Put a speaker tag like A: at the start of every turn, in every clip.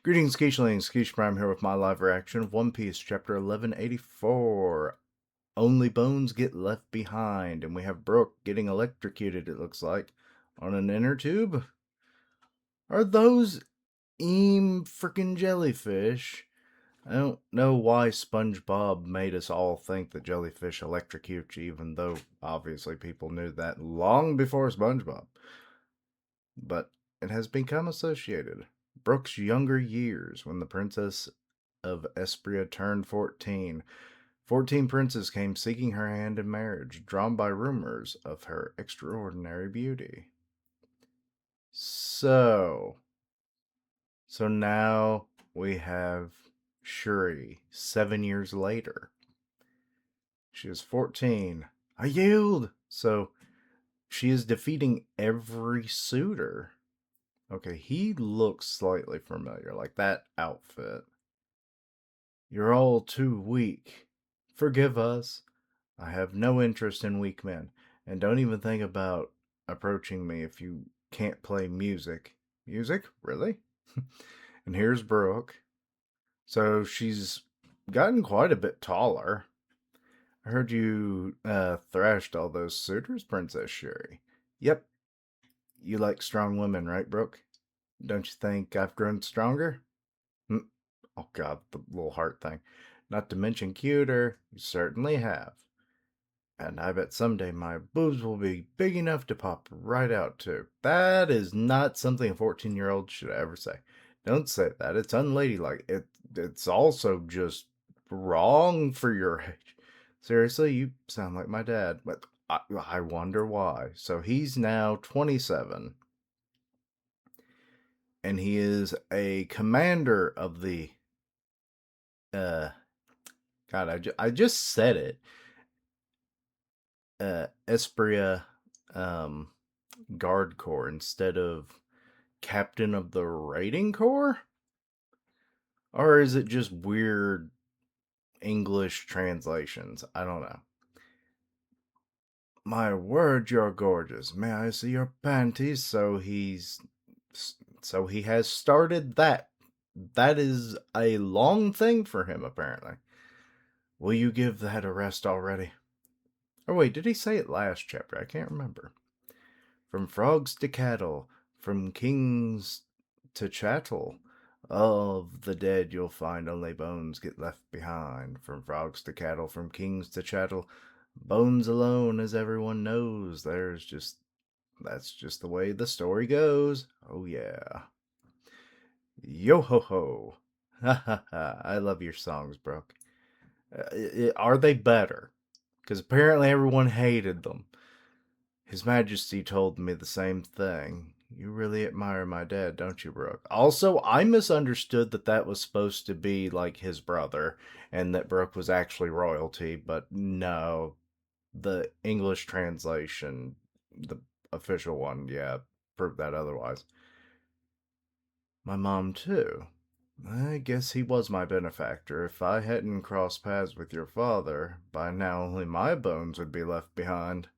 A: Greetings, Keishlings. Keish Prime here with my live reaction of One Piece, chapter 1184. Only bones get left behind, and we have Brook getting electrocuted, it looks like, on an inner tube. Are those freaking jellyfish? I don't know why SpongeBob made us all think that jellyfish electrocute you, even though obviously people knew that long before SpongeBob. But it has become associated. Brook's younger years, when the Princess of Espria turned 14. 14 princes came seeking her hand in marriage, drawn by rumors of her extraordinary beauty. So, so now we have Shuri, 7 years later. She is 14. I yield! So, she is defeating every suitor. Okay, he looks slightly familiar, like that outfit. You're all too weak. Forgive us. I have no interest in weak men, and don't even think about approaching me if you can't play music. Music? Really? And here's Brooke. So she's gotten quite a bit taller. I heard you thrashed all those suitors, Princess Shuri. Yep, you like strong women, right, Brooke? Don't you think I've grown stronger? Mm. Oh god, the little heart thing. Not to mention cuter. You certainly have. And I bet someday my boobs will be big enough to pop right out too. That is not something a 14-year-old should ever say. Don't say that. It's unladylike. It's also just wrong for your age. Seriously, you sound like my dad. But I wonder why. So he's now 27 and he is a commander of the uh God, I just said it. Espria um Guard Corps instead of Captain of the Raiding Corps? Or is it just weird English translations? I don't know. My word, you're gorgeous. May I see your panties? So he has started that. That is a long thing for him, apparently. Will you give that a rest already? Oh, wait, did he say it last chapter? I can't remember. From frogs to cattle, from kings to chattel, of the dead you'll find only bones get left behind. From frogs to cattle, from kings to chattel, bones alone, as everyone knows. That's just the way the story goes. Oh yeah. Yo ho ho. Ha ha ha. I love your songs, Brooke. Are they better? Because apparently everyone hated them. His Majesty told me the same thing. You really admire my dad, don't you, Brooke? Also, I misunderstood that that was supposed to be like his brother and that Brooke was actually royalty, but no. The English translation, the official one, yeah, proved that otherwise. My mom, too. I guess he was my benefactor. If I hadn't crossed paths with your father, by now only my bones would be left behind.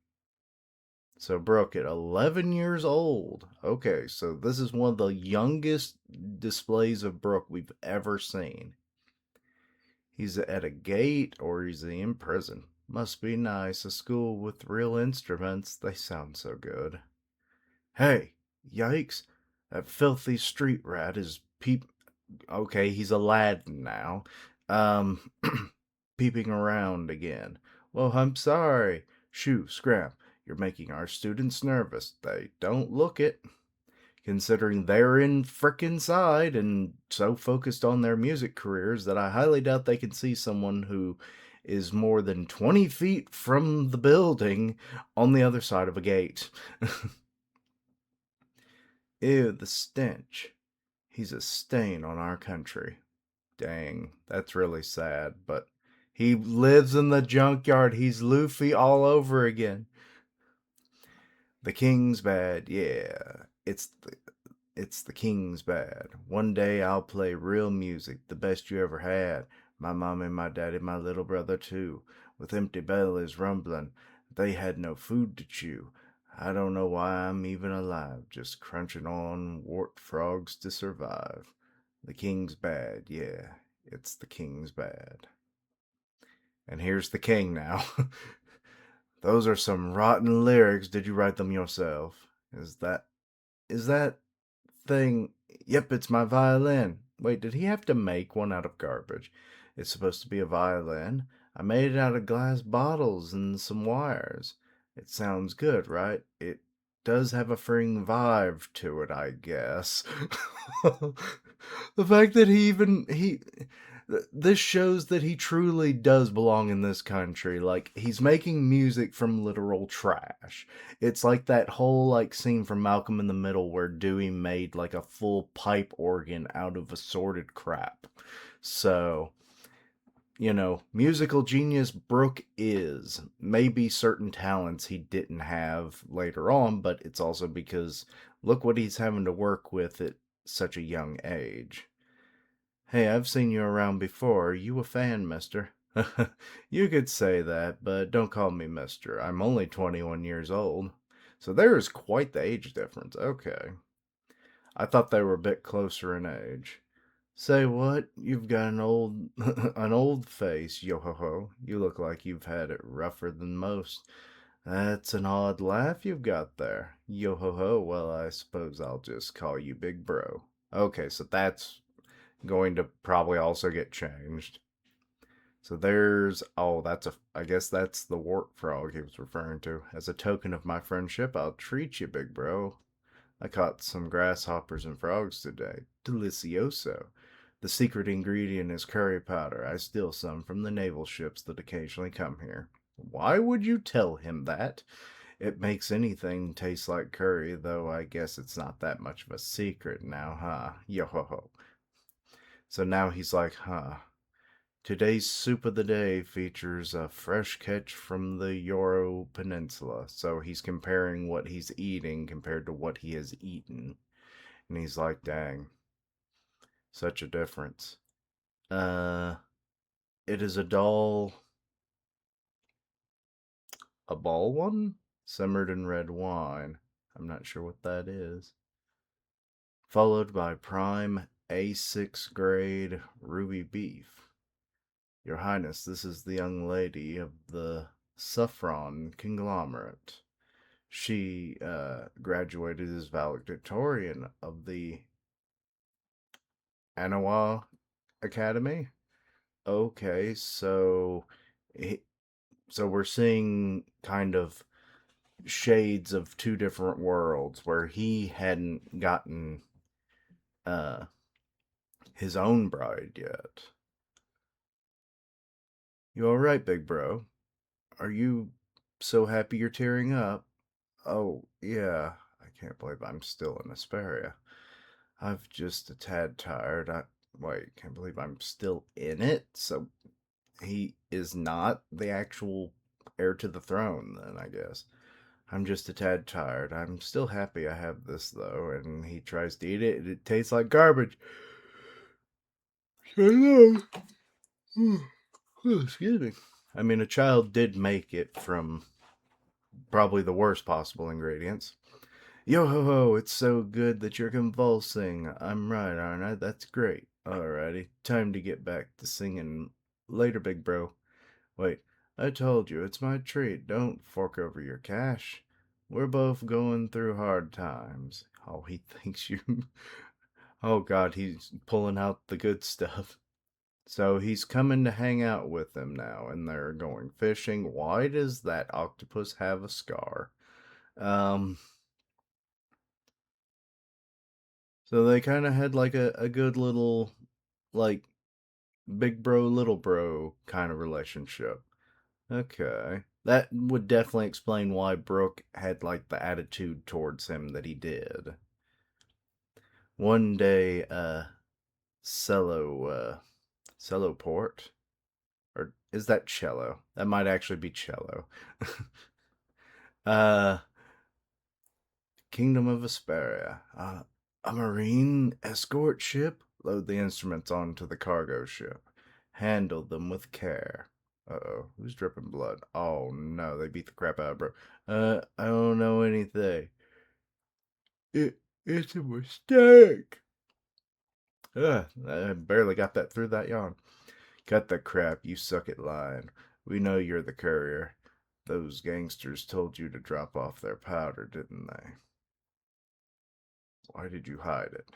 A: So Brooke at 11 years old. Okay, so this is one of the youngest displays of Brooke we've ever seen. He's at a gate or is he in prison? Must be nice, a school with real instruments. They sound so good. Hey, yikes. That filthy street rat is Okay, he's Aladdin now. Um, peeping around again. Well, I'm sorry. Shoo, Scrap, you're making our students nervous. They don't look it, considering they're in frickin' side and so focused on their music careers that I highly doubt they can see someone who is more than 20 feet from the building on the other side of a gate. Ew, the stench. He's a stain on our country. Dang, that's really sad, but he lives in the junkyard. He's Luffy all over again. The king's bad, yeah. It's the king's bad. One day I'll play real music, the best you ever had. My mom and my daddy, my little brother too, with empty bellies rumbling. They had no food to chew. I don't know why I'm even alive, just crunching on wart frogs to survive. The king's bad, yeah. It's the king's bad. And here's the king now. Those are some rotten lyrics. Did you write them yourself? Is that thing? Yep, it's my violin. Wait, did he have to make one out of garbage? It's supposed to be a violin. I made it out of glass bottles and some wires. It sounds good, right? It does have a freeing vibe to it, I guess. The fact that he this shows that he truly does belong in this country. Like, he's making music from literal trash. It's like that whole like scene from Malcolm in the Middle where Dewey made like a full pipe organ out of assorted crap. So, musical genius Brooke is. Maybe certain talents he didn't have later on, but it's also because look what he's having to work with at such a young age. Hey, I've seen you around before. Are you a fan, mister? You could say that, but don't call me mister. I'm only 21 years old. So there is quite the age difference. Okay. I thought they were a bit closer in age. Say what? You've got an old an old face, yo ho ho. You look like you've had it rougher than most. That's an odd laugh you've got there. Yo ho ho. Well, I suppose I'll just call you Big Bro. Okay, so that's going to probably also get changed. So I guess that's the wart frog he was referring to. As a token of my friendship, I'll treat you, big bro. I caught some grasshoppers and frogs today. Delicioso. The secret ingredient is curry powder. I steal some from the naval ships that occasionally come here. Why would you tell him that? It makes anything taste like curry, though I guess it's not that much of a secret now, huh? Yo ho ho. So now he's like, huh. Today's soup of the day features a fresh catch from the Yoro Peninsula. So he's comparing what he's eating compared to what he has eaten. And he's like, dang, such a difference. Uh, it is a ball one? Simmered in red wine. I'm not sure what that is. Followed by prime A6 grade ruby beef. Your Highness, this is the young lady of the Saffron conglomerate. She graduated as valedictorian of the Anawa Academy. Okay, so we're seeing kind of shades of two different worlds where he hadn't gotten uh, his own bride yet. You all right, big bro? Are you so happy you're tearing up? Oh, yeah. I can't believe I'm still in Asperia. I've just a tad tired. Can't believe I'm still in it. So he is not the actual heir to the throne, then, I guess. I'm just a tad tired. I'm still happy I have this, though. And he tries to eat it, and it tastes like garbage. Shut up. Excuse me. I mean, a child did make it from probably the worst possible ingredients. Yo ho ho, it's so good that you're convulsing. I'm right, aren't I? That's great. Alrighty, time to get back to singing. Later, big bro. Wait, I told you, it's my treat. Don't fork over your cash. We're both going through hard times. Oh, he thinks you. Oh god, he's pulling out the good stuff. So he's coming to hang out with them now, and they're going fishing. Why does that octopus have a scar? Um, so they kind of had like a good little, like, big bro, little bro kind of relationship. Okay. That would definitely explain why Brooke had like the attitude towards him that he did. One day, cello port? Or is that cello? That might actually be cello. uh, Kingdom of Vesperia. A marine escort ship? Load the instruments onto the cargo ship. Handle them with care. Uh-oh, who's dripping blood? Oh no, they beat the crap out of bro. I don't know anything. It's a mistake. Ugh, I barely got that through that yawn. Cut the crap, you suck at lying. We know you're the courier. Those gangsters told you to drop off their powder, didn't they? Why did you hide it?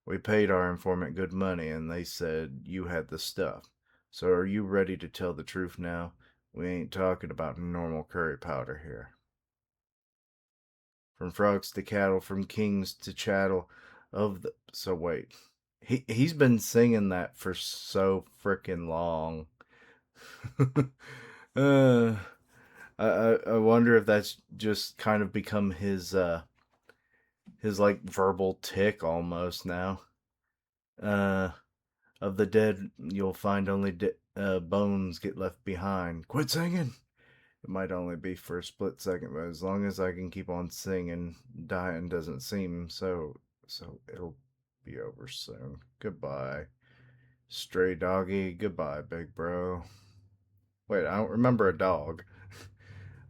A: We paid our informant good money and they said you had the stuff. So are you ready to tell the truth now? We ain't talking about normal curry powder here. From frogs to cattle, from kings to chattel of the so wait. He's been singing that for so freaking long. uh I wonder if that's just kind of become his like verbal tick almost now. Uh of the dead, you'll find only bones get left behind. Quit singing. It might only be for a split second, but as long as I can keep on singing, dying doesn't seem so it'll be over soon. Goodbye. Stray doggy, goodbye, big bro. Wait, I don't remember a dog.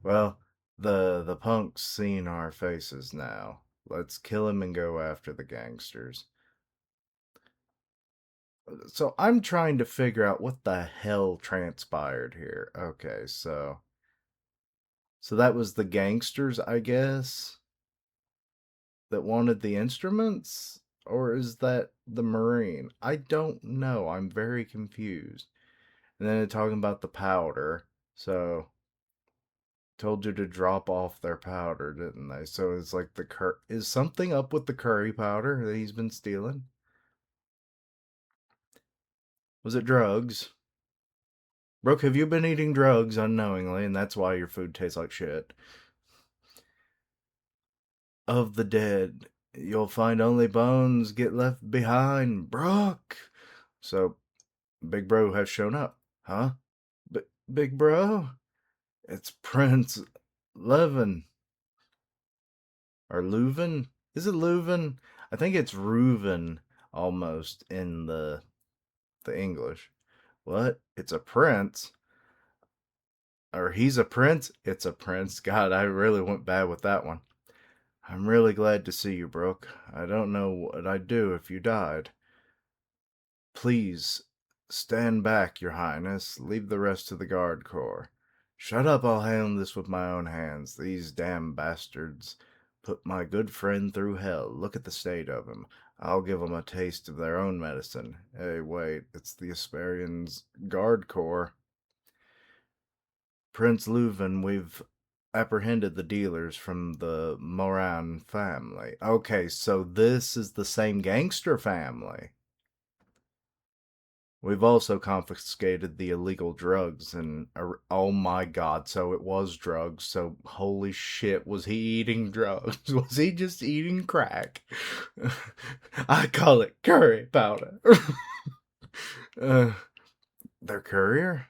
A: Well, the punk's seen our faces now. Let's kill him and go after the gangsters. So I'm trying to figure out what the hell transpired here. Okay, so that was the gangsters, I guess, that wanted the instruments? Or is that the Marine? I don't know. I'm very confused. And then they're talking about the powder. So told you to drop off their powder, didn't they? So it's like is something up with the curry powder that he's been stealing? Was it drugs? Brooke, have you been eating drugs unknowingly and that's why your food tastes like shit? Of the dead, you'll find only bones get left behind, Brooke. So, Big Bro has shown up, huh? Big Bro? It's Prince Levin. Or Leuven? Is it Leuven? I think it's Reuven almost in the English. What? It's a prince? Or he's a prince? It's a prince. God, I really went bad with that one. I'm really glad to see you, Brooke. I don't know what I'd do if you died. Please stand back, your highness. Leave the rest to the guard corps. Shut up, I'll handle this with my own hands. These damn bastards put my good friend through hell. Look at the state of him. I'll give 'em a taste of their own medicine. Hey, wait, it's the Asparians Guard Corps. Prince Leuven, we've apprehended the dealers from the Moran family. Okay, so this is the same gangster family. We've also confiscated the illegal drugs and oh my god, so it was drugs. So holy shit, was he eating drugs? Was he just eating crack? I call it curry powder. uh, their courier?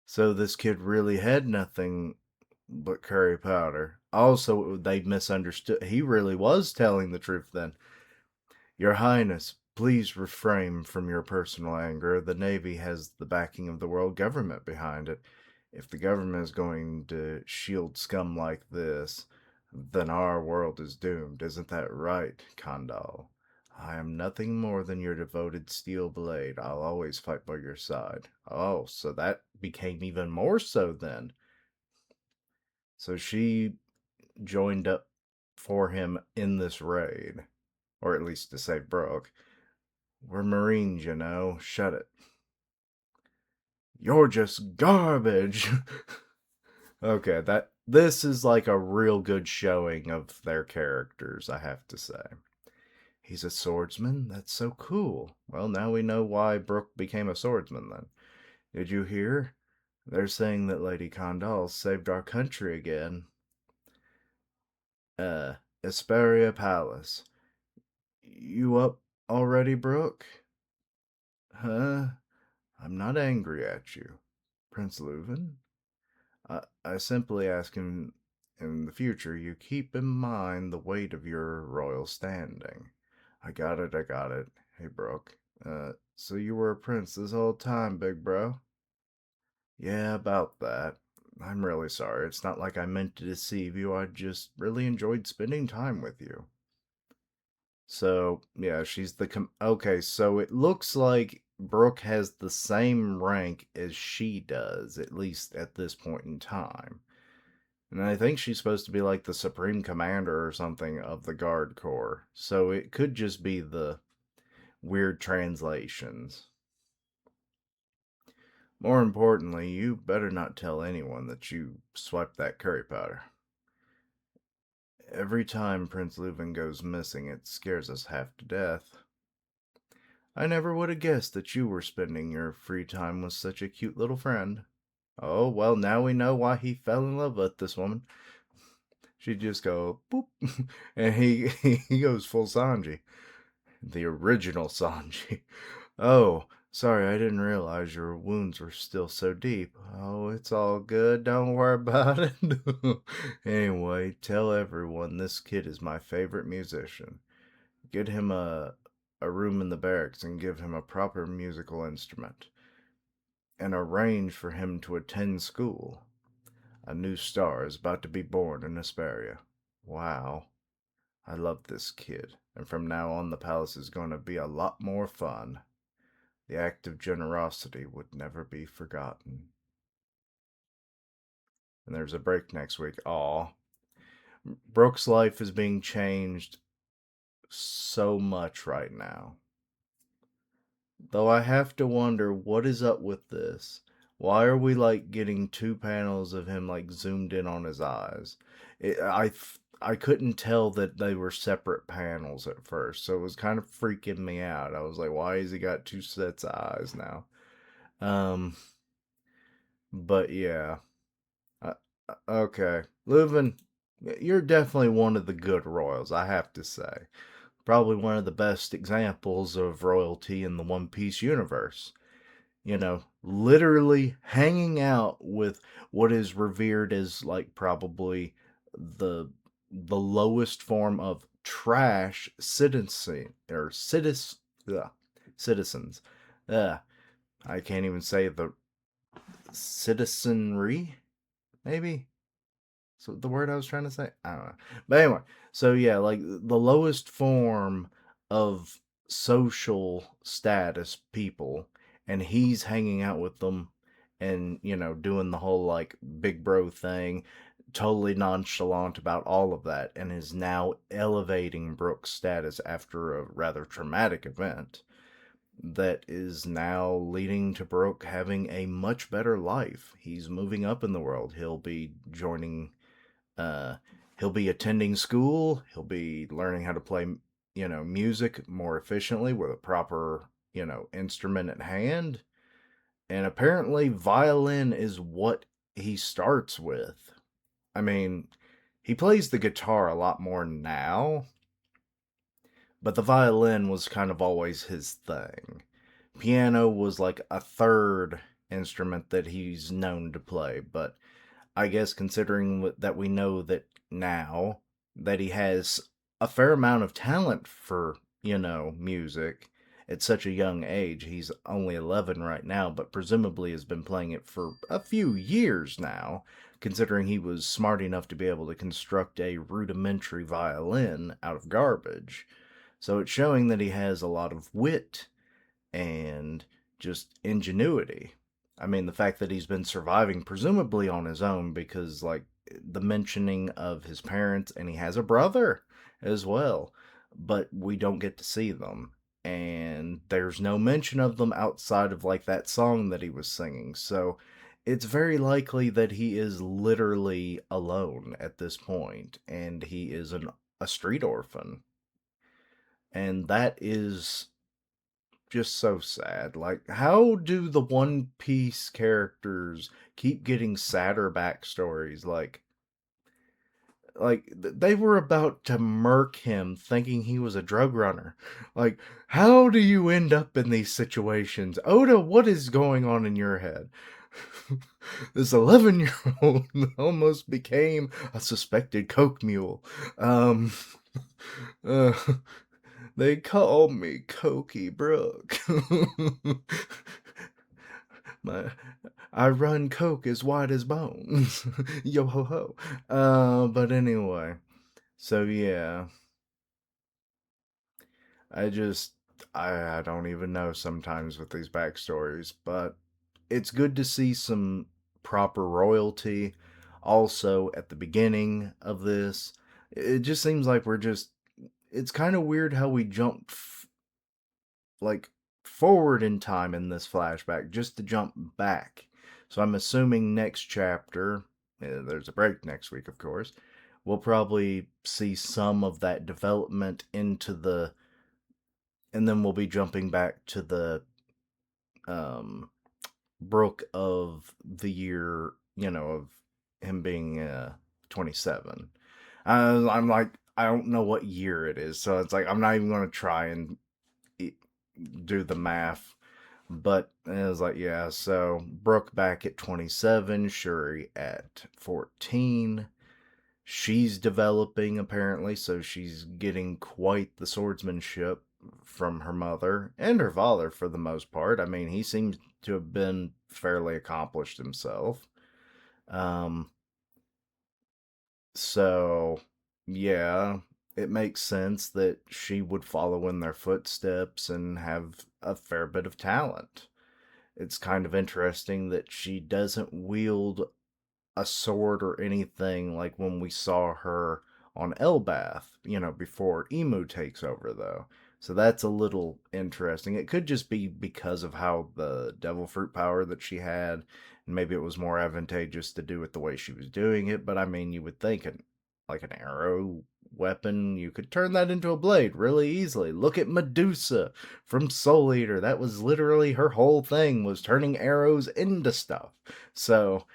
A: So this kid really had nothing but curry powder. Also, they misunderstood. He really was telling the truth then. Your Highness, please refrain from your personal anger. The Navy has the backing of the world government behind it. If the government is going to shield scum like this, then our world is doomed. Isn't that right, Kandal? I am nothing more than your devoted steel blade. I'll always fight by your side. Oh, so that became even more so then. So she joined up for him in this raid, or at least to save Brooke. We're Marines, you know. Shut it. You're just garbage. Okay, that this is like a real good showing of their characters, I have to say. He's a swordsman? That's so cool. Well, now we know why Brooke became a swordsman then. Did you hear? They're saying that Lady Condal saved our country again. Uh, Asperia Palace. You up already, Brooke? Huh? I'm not angry at you. Prince Leuven? I simply ask in the future you keep in mind the weight of your royal standing. I got it. Hey, Brooke. So you were a prince this whole time, big bro? Yeah, about that. I'm really sorry. It's not like I meant to deceive you. I just really enjoyed spending time with you. So, yeah, she's the okay, so it looks like Brooke has the same rank as she does, at least at this point in time. And I think she's supposed to be like the supreme commander or something of the Guard Corps. So it could just be the weird translations. More importantly, you better not tell anyone that you swiped that curry powder. Every time Prince Leuven goes missing, it scares us half to death. I never would have guessed that you were spending your free time with such a cute little friend. Oh, well, now we know why he fell in love with this woman. She'd just go, boop, and he goes full Sanji. The original Sanji. Oh, sorry, I didn't realize your wounds were still so deep. Oh, it's all good. Don't worry about it. Anyway, tell everyone this kid is my favorite musician. Get him a room in the barracks and give him a proper musical instrument. And arrange for him to attend school. A new star is about to be born in Asperia. Wow. I love this kid, and from now on the palace is going to be a lot more fun. The act of generosity would never be forgotten. And there's a break next week. Aw. Brooke's life is being changed so much right now. Though I have to wonder what is up with this. Why are we like getting two panels of him like zoomed in on his eyes? I couldn't tell that they were separate panels at first, so it was kind of freaking me out. I was like, why has he got two sets of eyes now? Um, but yeah. Uh, okay, Leuven, you're definitely one of the good royals, I have to say. Probably one of the best examples of royalty in the One Piece universe. You know, literally hanging out with what is revered as like probably the the lowest form of trash citizen or citizens. Uh, I can't even say the citizenry, maybe. So the word I was trying to say, I don't know. But anyway, so yeah, like the lowest form of social status people, and he's hanging out with them and, doing the whole like big bro thing, totally nonchalant about all of that, and is now elevating Brooke's status after a rather traumatic event that is now leading to Brooke having a much better life. He's moving up in the world. He'll be joining uh, he'll be attending school. He'll be learning how to play, music more efficiently with a proper, instrument at hand. And apparently, violin is what he starts with. I mean, he plays the guitar a lot more now, but the violin was kind of always his thing. Piano was like a third instrument that he's known to play, but I guess considering that we know that now that he has a fair amount of talent for, music at such a young age. He's only 11 right now, but presumably has been playing it for a few years now, considering he was smart enough to be able to construct a rudimentary violin out of garbage. So it's showing that he has a lot of wit and just ingenuity. I mean, the fact that he's been surviving presumably on his own because, like, the mentioning of his parents, and he has a brother as well, but we don't get to see them. And there's no mention of them outside of, like, that song that he was singing. So it's very likely that he is literally alone at this point, and he is a street orphan. And that is just so sad. Like, how do the One Piece characters keep getting sadder backstories? They were about to murk him thinking he was a drug runner. Like, how do you end up in these situations? Oda, what is going on in your head? This 11-year-old almost became a suspected coke mule. Um, uh, they call me Cokey Brook. My, I run coke as white as bones. Yo ho ho. But anyway, so yeah. I just, I don't even know sometimes with these backstories, but it's good to see some proper royalty. Also, at the beginning of this, it just seems like we're just. It's kind of weird how we jump like forward in time in this flashback just to jump back. So I'm assuming next chapter, there's a break next week, of course. We'll probably see some of that development into the, and then we'll be jumping back to the um, Brook of the year, of him being 27. I'm like, I don't know what year it is, so it's like I'm not even going to try and e- do the math. But it was like, yeah, so Brooke back at 27, Shuri at 14. She's developing apparently, so she's getting quite the swordsmanship from her mother and her father for the most part. I mean, he seems to have been fairly accomplished himself. Um, so yeah, it makes sense that she would follow in their footsteps and have a fair bit of talent. It's kind of interesting that she doesn't wield a sword or anything like when we saw her on Elbath, before Emu takes over, though. So that's a little interesting. It could just be because of how the devil fruit power that she had, and maybe it was more advantageous to do it the way she was doing it. But I mean, you would think like an arrow weapon, you could turn that into a blade really easily. Look at Medusa from Soul Eater. That was literally her whole thing, was turning arrows into stuff. So,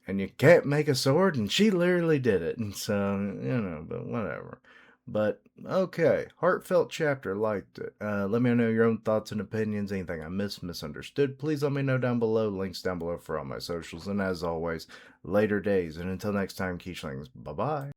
A: and you can't make a sword, and she literally did it. And so, but whatever. But okay, heartfelt chapter, liked it. Let me know your own thoughts and opinions. Anything I misunderstood, please let me know down below. Links down below for all my socials. And as always, later days. And until next time, Keishlings, bye bye.